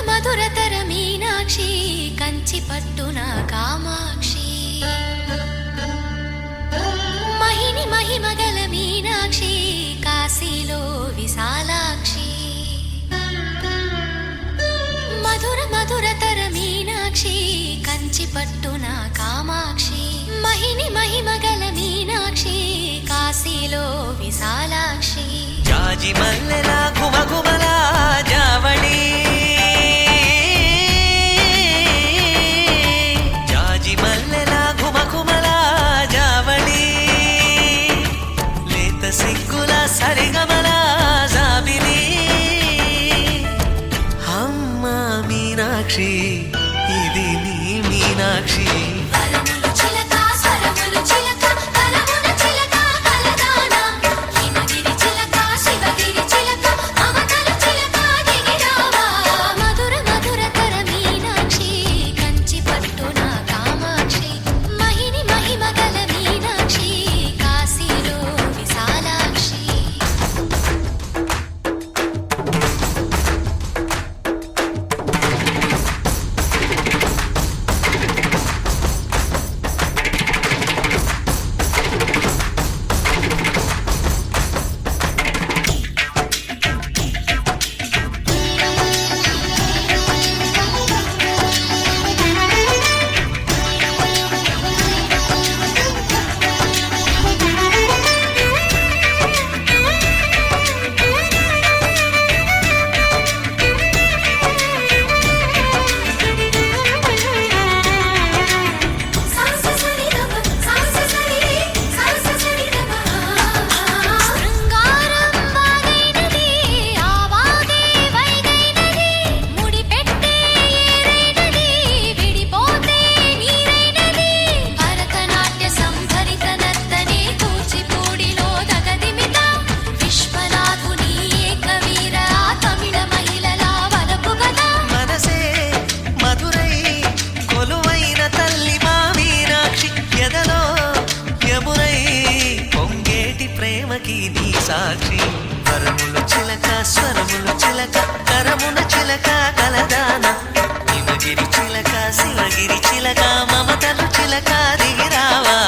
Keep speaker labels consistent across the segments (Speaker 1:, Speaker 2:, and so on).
Speaker 1: మధురతర మీనాక్షి కంచి పట్టున కామాక్షి మహిని మహిమగల మీనాక్షి కాశీలో విశాలాక్షి మధురతర మీనాక్షి కంచి పట్టున కామాక్షి మహిని మహిమగల మీనాక్షి కాశీలో విశాలాక్షి
Speaker 2: జాజి మల్లెల ఘుమఘుమల జావళి జాజి మల్లెల ఘుమఘుమల జావళి లేత సిగ్గుల సరిగమల జాబిలి అమ్మ మీనాక్షి ఇది నీ మీనాక్షి సాక్షి వరముల చిలక స్వరముల చిలక కరమున చిలక కలదాన హిమగిరి చిలక శివగిరి చిలక మమతలు చిలక దిగిరావా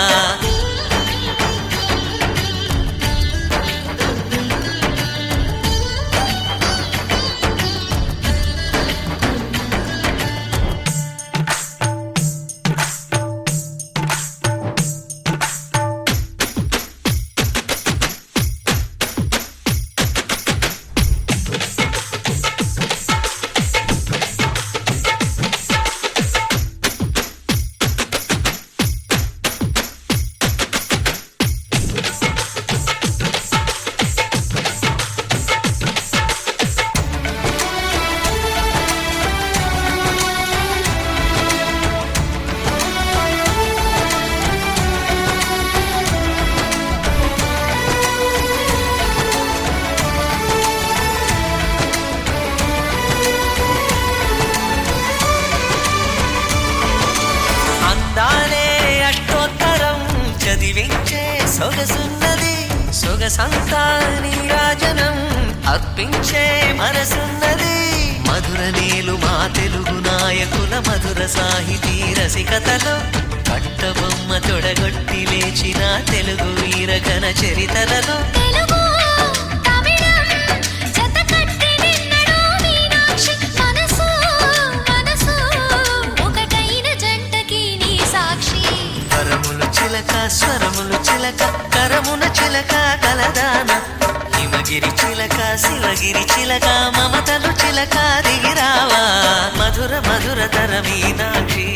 Speaker 2: సొగసున్నది సొగసంతా నీరాజనం అర్పించే మనసున్నది మధుర నీలు మా తెలుగు నాయకుల మధుర సాహితీ రసికతలో కట్టబొమ్మ తొడగొట్టి లేచిన తెలుగు వీరగణ చరితలలో స్వరములు చిలక కరమున చిలక కలదాన హిమగిరి చిలక శివగిరి చిలక మమతలు చిలక దిగిరావా మధురతర మీనాక్షి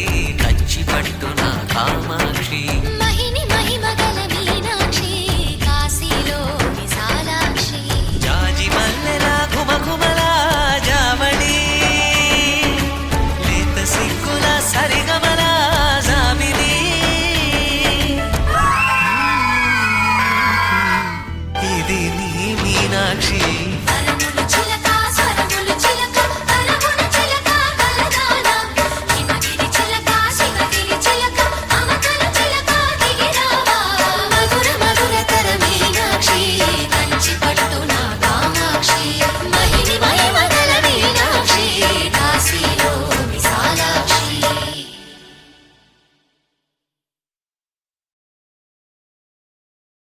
Speaker 2: కంచి పట్టున కామాక్షి
Speaker 1: మహిని మహిమగల మీనాక్షి కాశీలో విశాలాక్షి
Speaker 2: జాజి మల్లెల ఘుమఘుమల జావళి లేత సిగ్గుల సరిగమల జాబిలి ఇది నీ మీనాక్షి